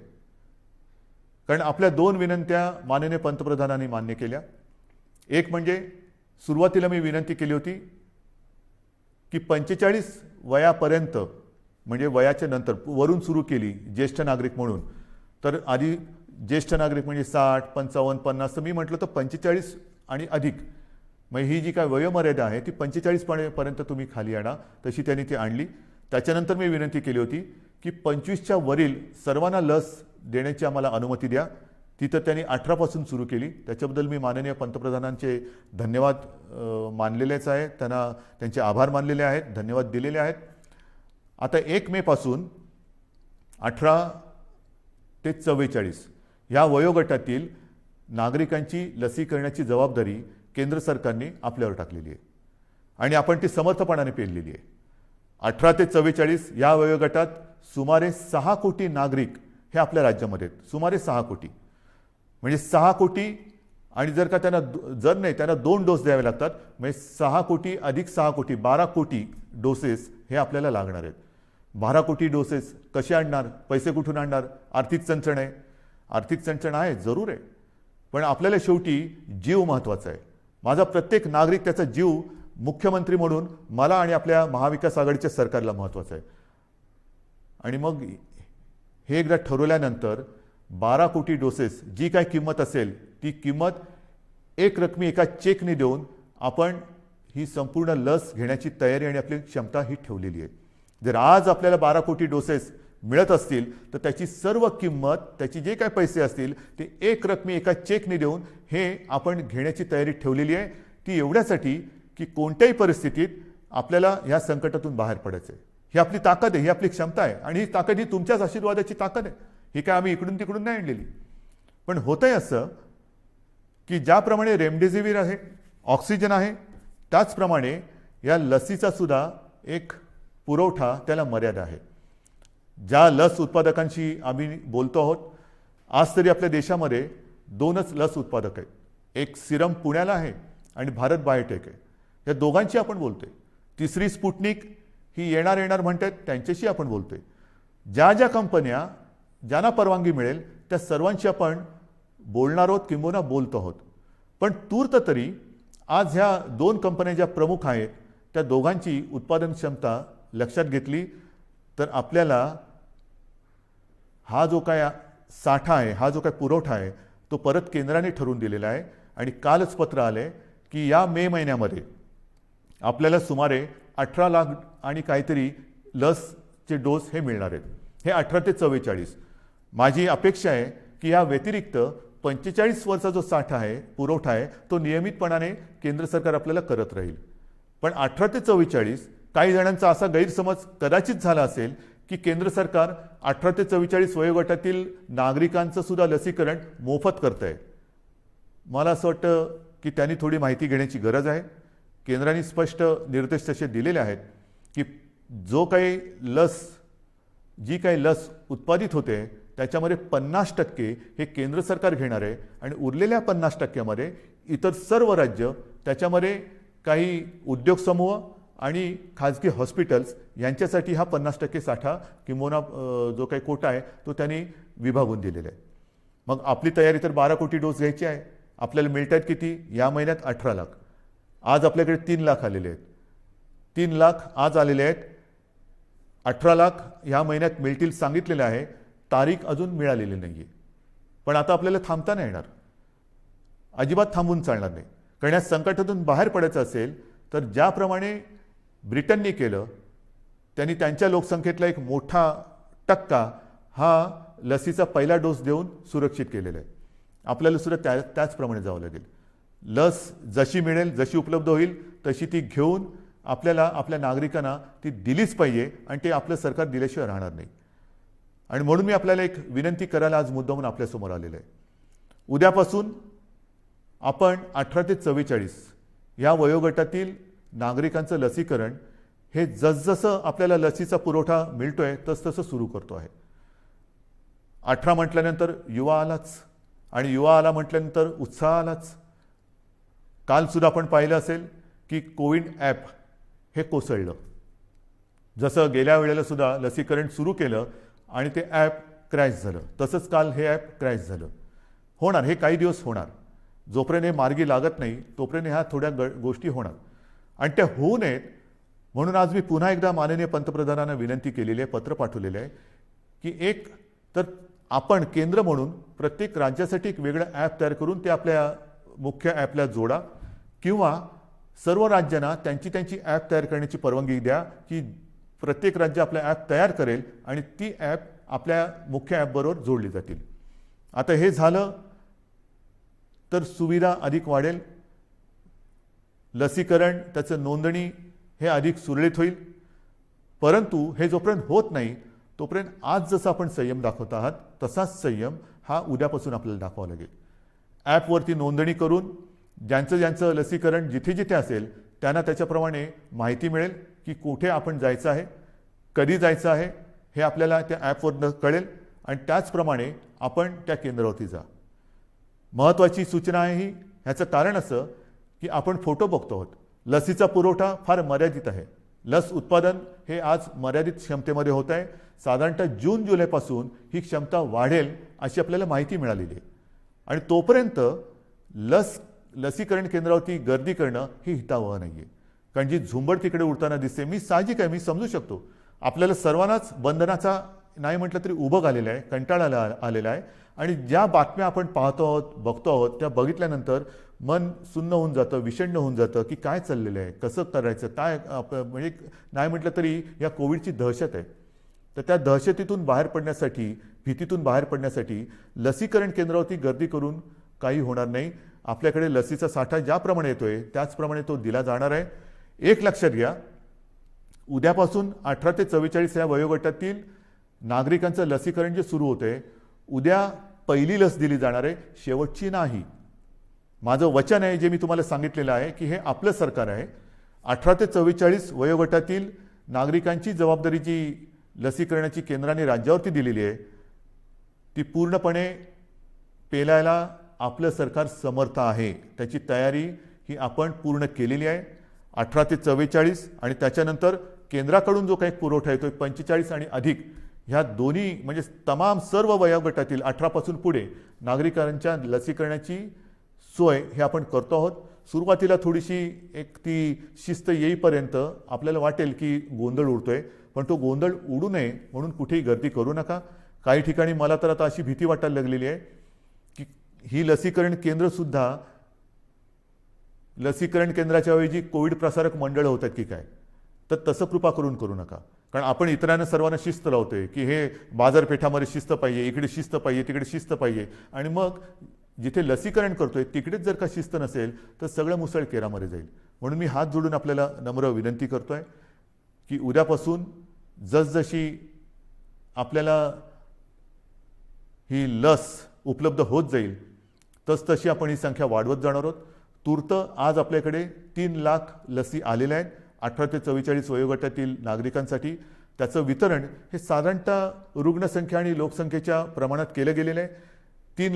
कारण आपल्या 2 विनंत्या माननीय पंतप्रधानांनी मान्य केल्या. एक म्हणजे सुरुवातीला मी विनंती केली होती की 45 वयापर्यंत म्हणजे वयाच्या नंतर वरून सुरू केली ज्येष्ठ नागरिक म्हणून. तर आधी ज्येष्ठ नागरिक म्हणजे 60, 55, 50, तर मी म्हटलं तर 45 आणि अधिक, म्हणजे ही जी काय वयोमर्यादा आहे ती 45 पर्यंत तुम्ही खाली आणा. तशी त्यांनी ती आणली. त्याच्यानंतर मी विनंती केली होती की 25च्या वरील सर्वांना लस देण्याची आम्हाला अनुमती द्या. ती तर त्यांनी 18पासून सुरू केली. त्याच्याबद्दल मी माननीय पंतप्रधानांचे धन्यवाद मानलेलेच आहे, त्यांना त्यांचे आभार मानलेले आहेत, धन्यवाद दिलेले आहेत. आता 1 मेपासून 18 ते 44 या वयोगटातील नागरिकांची लसीकरणाची जबाबदारी केंद्र सरकारने आपल्यावर टाकलेली आहे आणि आपण ती समर्थपणाने पेललेली आहे. 18 ते 44 या वयोगटात सुमारे 6 कोटी नागरिक हे आपल्या राज्यामध्ये आहेत. सुमारे 6 कोटी म्हणजे 6 कोटी आणि जर का त्यांना त्यांना 2 डोस द्यावे लागतात. म्हणजे 6 कोटी अधिक 6 कोटी 12 कोटी डोसेस हे आपल्याला लागणार आहेत. 12 कोटी डोसेस कसे आणणार, पैसे कुठून आणणार, आर्थिक चणचण आहे. आर्थिक चणचण आहे जरूर आहे, पण आपल्याला शेवटी जीव महत्त्वाचा आहे. माझा प्रत्येक नागरिक त्याचा जीव मुख्यमंत्री म्हणून मला आणि आपल्या महाविकास आघाडीच्या सरकारला महत्त्वाचं आहे. आणि मग हे एकदा ठरवल्यानंतर 12 कोटी डोसेस जी काय किंमत असेल ती किंमत एक रकमी एका चेकने देऊन आपण ही संपूर्ण लस घेण्याची तयारी आणि आपली क्षमता ही ठेवलेली आहे. जर आज आपल्याला 12 कोटी डोसेस मिळत असतील तर त्याची सर्व किंमत, त्याची जे काही पैसे असतील ते एक रकमी एका चेकने देऊन हे आपण घेण्याची तयारी ठेवलेली आहे. ती एवढ्यासाठी की कोणत्याही परिस्थितीत आपल्याला ह्या संकटातून बाहेर पडायचं आहे. ही आपली ताकद आहे, ही आपली क्षमता आहे आणि ही ताकद ही तुमच्याच आशीर्वादाची ताकद आहे. ही काय आम्ही इकडून तिकडून नाही आणलेली. पण होतंय असं की ज्याप्रमाणे रेमडेसिवीर आहे, ऑक्सिजन आहे, त्याचप्रमाणे या लसीचा सुद्धा एक पुरवठा त्याला मर्यादा आहे. ज्या लस उत्पादकांशी आम्ही बोलतो आहोत, आज तरी आपल्या देशामध्ये 2च लस उत्पादक आहेत. एक सिरम पुण्याला आहे आणि भारत बायोटेक आहे. या दोघांची आपण बोलतोय. तिसरी स्पुटनिक ही येणार म्हणतात, त्यांच्याशी आपण बोलतोय. ज्या ज्या कंपन्या ज्यांना परवानगी मिळेल त्या सर्वांशी आपण बोलणार आहोत किंबहुना बोलतो आहोत. पण तूर्त तरी आज ह्या 2 कंपन्या ज्या प्रमुख आहेत त्या दोघांची उत्पादन क्षमता लक्षात घेतली तर आपल्याला हा जो काय साठा आहे, हा जो काय पुरवठा आहे तो परत केंद्राने ठरवून दिलेला आहे. आणि कालच पत्र आलंय की या मे महिन्यामध्ये आपल्याला सुमारे 18 लाख आणि काहीतरी लसचे डोस हे मिळणार आहेत. हे 18 ते 44. माझी अपेक्षा आहे की या व्यतिरिक्त 45 वर्षाचा जो साठा आहे, पुरवठा आहे, तो नियमितपणाने केंद्र सरकार आपल्याला करत राहील. पण 18 ते 44 काही जणांचा असा गैरसमज कदाचित झाला असेल की केंद्र सरकार 18 ते 44 वयोगटातील नागरिकांचं सुद्धा लसीकरण मोफत करत आहे. मला असं वाटतं की त्यांनी थोडी माहिती घेण्याची गरज आहे. केंद्राने स्पष्ट निर्देश तसे दिलेले आहेत की जी काही लस उत्पादित होते त्याच्यामध्ये 50% हे केंद्र सरकार घेणार आहे आणि उरलेल्या 50%मध्ये इतर सर्व राज्य, त्याच्यामध्ये काही उद्योग समूह आणि खाजगी हॉस्पिटल्स यांच्यासाठी हा 50% साठा किंवा जो काही कोटा आहे तो त्यांनी विभागून दिलेला आहे. मग आपली तयारी तर 12 कोटी डोस घ्यायची आहे. आपल्याला मिळत आहेत किती? या महिन्यात 18 लाख. आज आपल्याकडे 3 लाख आलेले आहेत. 3 लाख आज आलेले आहेत. 18 लाख ह्या महिन्यात मिळतील सांगितलेलं आहे. तारीख अजून मिळालेली नाही आहे. पण आता आपल्याला थांबता नाही येणार, अजिबात थांबून चालणार नाही. कारण या संकटातून बाहेर पडायचं असेल तर ज्याप्रमाणे ब्रिटनने केलं, त्यांनी त्यांच्या लोकसंख्येतला एक मोठा टक्का हा लसीचा पहिला डोस देऊन सुरक्षित केलेला आहे. आपल्याला सुद्धा त्याचप्रमाणे जावं लागेल. लस जशी मिळेल, जशी उपलब्ध होईल तशी ती घेऊन आपल्याला आपल्या नागरिकांना ती दिलीच पाहिजे आणि ते आपलं सरकार दिल्याशिवाय राहणार नाही. आणि म्हणून मी आपल्याला एक विनंती करायला आज मुद्दामून आपल्यासमोर आलेलं आहे. उद्यापासून आपण 18 ते 44 या वयोगटातील नागरिकांचं लसीकरण हे जसजसं आपल्याला लसीचा पुरवठा मिळतोय तसतसं सुरू करतो आहे. 18 म्हटल्यानंतर युवा आलाच आणि युवा आला म्हटल्यानंतर उत्साह आलाच. कालसुद्धा आपण पाहिलं असेल की कोविन ॲप हे कोसळलं. जसं गेल्या वेळेला सुद्धा लसीकरण सुरू केलं आणि ते ॲप क्रॅश झालं, तसंच काल हे ॲप क्रॅश झालं. होणार, हे काही दिवस होणार. जोपर्यंत हे मार्गी लागत नाही तोपर्यंत ह्या थोड्या गोष्टी होणार आणि त्या होऊ नयेत म्हणून आज मी पुन्हा एकदा माननीय पंतप्रधानांना विनंती केलेली आहे, पत्र पाठवलेलं आहे की एक तर आपण केंद्र म्हणून प्रत्येक राज्यासाठी एक वेगळं ॲप तयार करून ते आपल्या मुख्य ॲपला जोडा किंवा सर्व राज्यांना त्यांची ॲप तयार करण्याची परवानगी द्या की प्रत्येक राज्य आपला ॲप तयार करेल आणि ती ॲप आपल्या मुख्य ॲपबरोबर जोडली जातील. आता हे झालं तर सुविधा अधिक वाढेल, लसीकरण, त्याचं नोंदणी हे अधिक सुरळीत होईल. परंतु हे जोपर्यंत होत नाही तोपर्यंत आज जसं आपण संयम दाखवत आहात तसाच संयम हा उद्यापासून आपल्याला दाखवावा लागेल. ॲपवरती नोंदणी करून ज्यांचं लसीकरण जिथे जिथे असेल त्यांना त्याच्याप्रमाणे माहिती मिळेल की कुठे आपण जायचं आहे, कधी जायचं आहे हे आपल्याला त्या ॲपवरनं कळेल आणि त्याचप्रमाणे आपण त्या केंद्रावरती जा. महत्त्वाची सूचना आहे ही. ह्याचं कारण असं की आपण फोटो बघतो आहोत. लसीचा पुरवठा फार मर्यादित आहे. लस उत्पादन हे आज मर्यादित क्षमतेमध्ये होत आहे. साधारणतः जून जुलैपासून ही क्षमता वाढेल अशी आपल्याला माहिती मिळालेली आहे आणि तोपर्यंत लसीकरण केंद्रावरती गर्दी करणं ही हितावह नाही आहे. कारण जी झुंबड तिकडे उडताना दिसते, मी साहजिक आहे, मी समजू शकतो. आपल्याला सर्वांनाच बंधनाचा नाही म्हटलं तरी उभं आलेलं आहे, कंटाळा आलेला आहे आणि ज्या बातम्या आपण पाहतो आहोत, बघतो आहोत, त्या बघितल्यानंतर मन सुन्न होऊन जातं, विषण्ण होऊन जातं की काय चाललेलं आहे, कसं करायचं, काय म्हणजे नाही म्हटलं तरी या कोविडची दहशत आहे. तर त्या दहशतीतून बाहेर पडण्यासाठी, भीतीतून बाहेर पडण्यासाठी लसीकरण केंद्रावरती गर्दी करून काही होणार नाही. आपल्याकडे लसीचा साठा ज्याप्रमाणे येतोय त्याचप्रमाणे तो दिला जाणार आहे. एक लक्षात घ्या, उद्यापासून 18 ते 44 या वयोगटातील नागरिकांचं लसीकरण जे सुरू होतंय, उद्या पहिली लस दिली जाणार आहे, शेवटची नाही. माझं वचन आहे जे मी तुम्हाला सांगितलेलं आहे की हे आपलं सरकार आहे. 18 ते 44 वयोगटातील नागरिकांची जबाबदारी जी लसीकरणाची केंद्राने राज्यावरती दिलेली आहे ती पूर्णपणे पेलायला आपलं सरकार समर्थ आहे. त्याची तयारी ही आपण पूर्ण केलेली आहे. 18 ते 44 आणि त्याच्यानंतर केंद्राकडून जो काही पुरवठा येतोय 45 आणि अधिक, ह्या दोन्ही म्हणजे तमाम सर्व वयोगटातील 18 पासून पुढे नागरिकांच्या लसीकरणाची सोय हे आपण करतो आहोत. सुरुवातीला थोडीशी एक ती शिस्त येईपर्यंत आपल्याला वाटेल की गोंधळ उडतोय, पण तो गोंधळ उडू नये म्हणून कुठेही गर्दी करू नका. काही ठिकाणी मला तर आता अशी भीती वाटायला लागलेली आहे की ही लसीकरण केंद्रसुद्धा लसीकरण केंद्राच्या ऐवजी कोविड प्रसारक मंडळ होतात की काय. तर तसं कृपा करू नका. कारण आपण इतरांना सर्वांना शिस्त लावतोय की हे बाजारपेठामध्ये शिस्त पाहिजे, इकडे शिस्त पाहिजे, तिकडे शिस्त पाहिजे, आणि मग जिथे लसीकरण करतोय तिकडेच जर का शिस्त नसेल तर सगळं मुसळ केरामध्ये जाईल. म्हणून मी हात जोडून आपल्याला नम्र विनंती करतोय की उद्यापासून जसजशी आपल्याला ही लस उपलब्ध होत जाईल तसतशी आपण ही संख्या वाढवत जाणार आहोत. तूर्त आज आपल्याकडे 3 लाख लसी आलेल्या आहेत 18 ते 44 वयोगटातील नागरिकांसाठी. त्याचं वितरण हे साधारणतः रुग्णसंख्या आणि लोकसंख्येच्या प्रमाणात केलं गेलेलं आहे. 3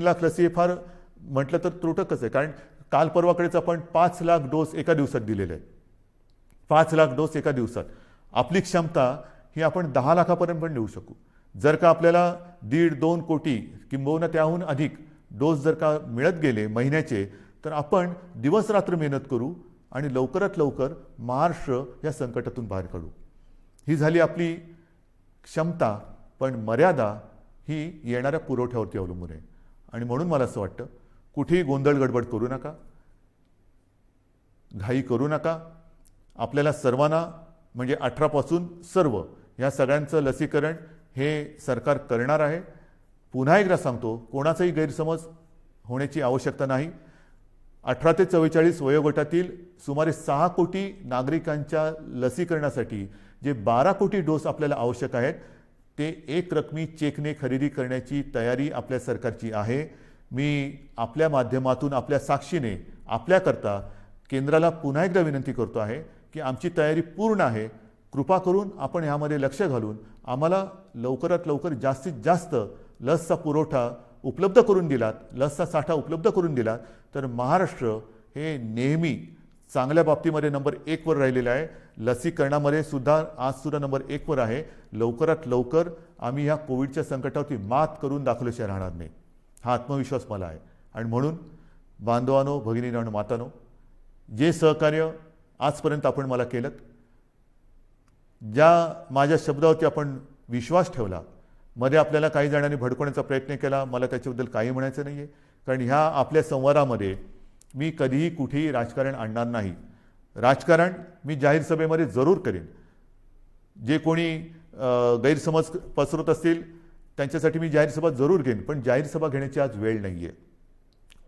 लाख लसी हे फार म्हटलं तर त्रुटकच आहे, कारण काल परवाकडेच आपण 5 लाख डोस एका दिवसात दिलेले आहेत. 5 लाख डोस एका दिवसात. आपली क्षमता ही आपण 10 लाखापर्यंत पण नेऊ शकू. जर का आपल्याला 1.5-2 कोटी किंबहुना त्याहून अधिक डोस जर का मिळत गेले महिन्याचे, तर आपण दिवस रात्र मेहनत करू आणि लवकरात लवकर महाराष्ट्र या संकटातून बाहेर काढू. ही झाली आपली क्षमता, पण मर्यादा ही येणाऱ्या पुरवठ्यावरती अवलंबून आहे. आणि म्हणून मला असं वाटतं कुठेही गोंधळ गडबड करू नका, घाई करू नका. आपल्याला सर्वांना म्हणजे 18 पासून सर्व या सगळ्यांचं लसीकरण हे सरकार करणार आहे. पुन्हा एकदा सांगतो, कोणाचाही गैरसमज होण्याची आवश्यकता नाही. 18 ते 44 वयोगटातील सुमारे 6 कोटी नागरिकांच्या लसीकरणासाठी जे 12 कोटी डोस आपल्याला आवश्यक आहेत ते एक रकमी चेकने खरेदी करण्याची तयारी आपल्या सरकारची आहे. मी आपल्या माध्यमातून आपल्या साक्षीने आपल्याकरता केंद्राला पुन्हा एकदा विनंती करतो आहे की आमची तयारी पूर्ण आहे. कृपा करून आपण ह्यामध्ये लक्ष घालून आम्हाला लवकरात लवकर जास्तीत जास्त लसचा पुरवठा उपलब्ध करून दिलात, लसचा साठा उपलब्ध करून दिलात, तर महाराष्ट्र हे नेहमी चांगल्या बाबतीमध्ये नंबर 1 वर राहिलेलं आहे. लसीकरणामध्ये सुद्धा आजसुद्धा नंबर 1 वर आहे. लवकरात लवकर आम्ही ह्या कोविडच्या संकटावरती मात करून दाखवल्याशिवाय राहणार नाही, हा आत्मविश्वास मला आहे. आणि म्हणून बांधवांनो, भगिनींनो आणि मातांनो, जे सहकार्य आजपर्यंत आपण मला केलं, ज्या माझ्या शब्दावरती आपण विश्वास ठेवला, मध्ये आपल्याला काही जणांनी भडकवण्याचा प्रयत्न केला, मला त्याच्याबद्दल काही म्हणायचं नाही आहे. कारण ह्या आपल्या संवादामध्ये मी कधीही कुठेही राजकारण आणणार नाही. राजकारण मी जाहीर सभेमध्ये जरूर करेन. जे कोणी गैरसमज पसरवत असतील त्यांच्यासाठी मी जाहीर सभा जरूर घेईन, पण जाहीर सभा घेण्याची आज वेळ नाही आहे.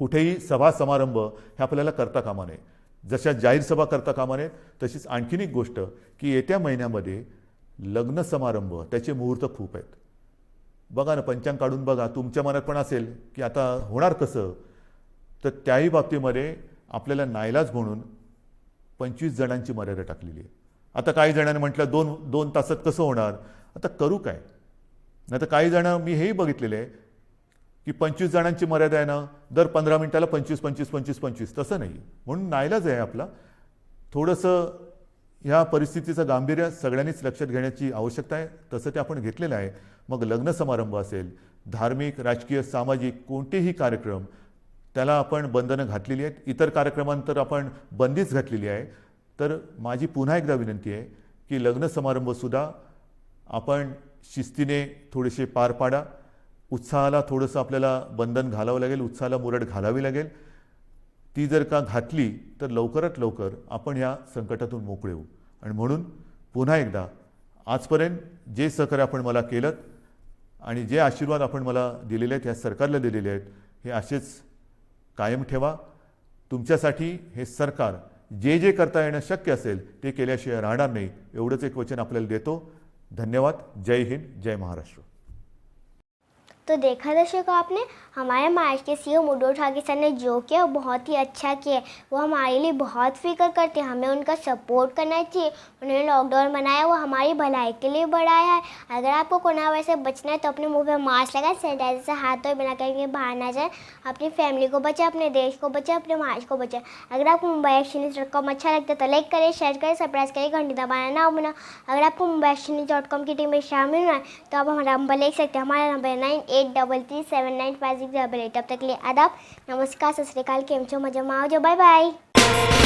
कुठेही सभा समारंभ हे आपल्याला करता कामा नये. जशा जाहीर सभा करता कामा नये, तशीच आणखीन एक गोष्ट की येत्या महिन्यामध्ये लग्न समारंभ त्याचे मुहूर्त खूप आहेत. बघा ना, पंचांग काढून बघा, तुमच्या मनात पण असेल की आता होणार कसं. तर त्याही बाबतीमध्ये आपल्याला नाईलाज म्हणून 25 जणांची मर्यादा टाकलेली आहे. आता काही जणांनी म्हटलं 2 तासात कसं होणार, आता करू काय. नाही तर काही जण मी हेही बघितलेलं आहे की 25 जणांची मर्यादा आहे ना, दर 15 मिनिटाला 25. तसं नाही. म्हणून नाईलाज आहे आपला. थोडंसं ह्या परिस्थितीचं गांभीर्य सगळ्यांनीच लक्षात घेण्याची आवश्यकता आहे. तसं ते आपण घेतलेलं आहे. मग लग्न समारंभ असेल, धार्मिक, राजकीय, सामाजिक कोणतेही कार्यक्रम, त्याला आपण बंधनं घातलेली आहेत. इतर कार्यक्रमांतर आपण बंदीच घातलेली आहे. तर माझी पुन्हा एकदा विनंती आहे की लग्न समारंभसुद्धा आपण शिस्तीने थोडेसे पार पाडा. उत्साहाला थोडंसं आपल्याला बंधन घालावं लागेल, उत्साहाला मुरड घालावी लागेल. ती जर का घातली तर लवकरात लवकर आपण या संकटातून मोकळे होऊ. आणि म्हणून पुन्हा एकदा आजपर्यंत जे सहकार्य आपण मला केलं आणि जे आशीर्वाद आपण मला दिलेले आहेत, या सरकारला दिलेले आहेत, हे असेच कायम ठेवा. तुमच्यासाठी हे सरकार जे जे करता येणं शक्य असेल ते केल्याशिवाय राहणार नाही, एवढंच एक वचन आपल्याला देतो. धन्यवाद. जय हिंद, जय महाराष्ट्र. तो देखा दर्शकों आपने, हमारे महाराष्ट्र के सीएम उद्धव ठाकरे सर ने जो किया वो बहुत ही अच्छा किया. वो हमारे लिए बहुत फिक्र करते हैं, हमें उनका सपोर्ट करना चाहिए. उन्होंने लॉकडाउन बनाया वो हमारी भलाई के लिए बढ़ाया है. अगर आपको कोरोना वायरस से बचना है तो अपने मुंह पे मास्क लगाएं, सैनिटाइजर से हाथ धोए, बिना कहीं बाहर ना जाए. अपनी फैमिली को बचाएं, अपने देश को बचाएं, अपने महाराष्ट्र को बचाएं. अगर आपको mumbaiactionnews.com अच्छा लगता है तो लाइक करें, शेयर करें, सब्सक्राइब करें, घंटी दबाना ना भूलना. अगर आपको mumbaiactionnews.com की टीम में शामिल होना है तो आप हमारा नंबर लिख सकते हैं. हमारा नंबर है 9833795688. तब तक के लिए आदाब, नमस्कार, सत श्री अकाल, केम छो, मजामा आवजो, बाय बाय.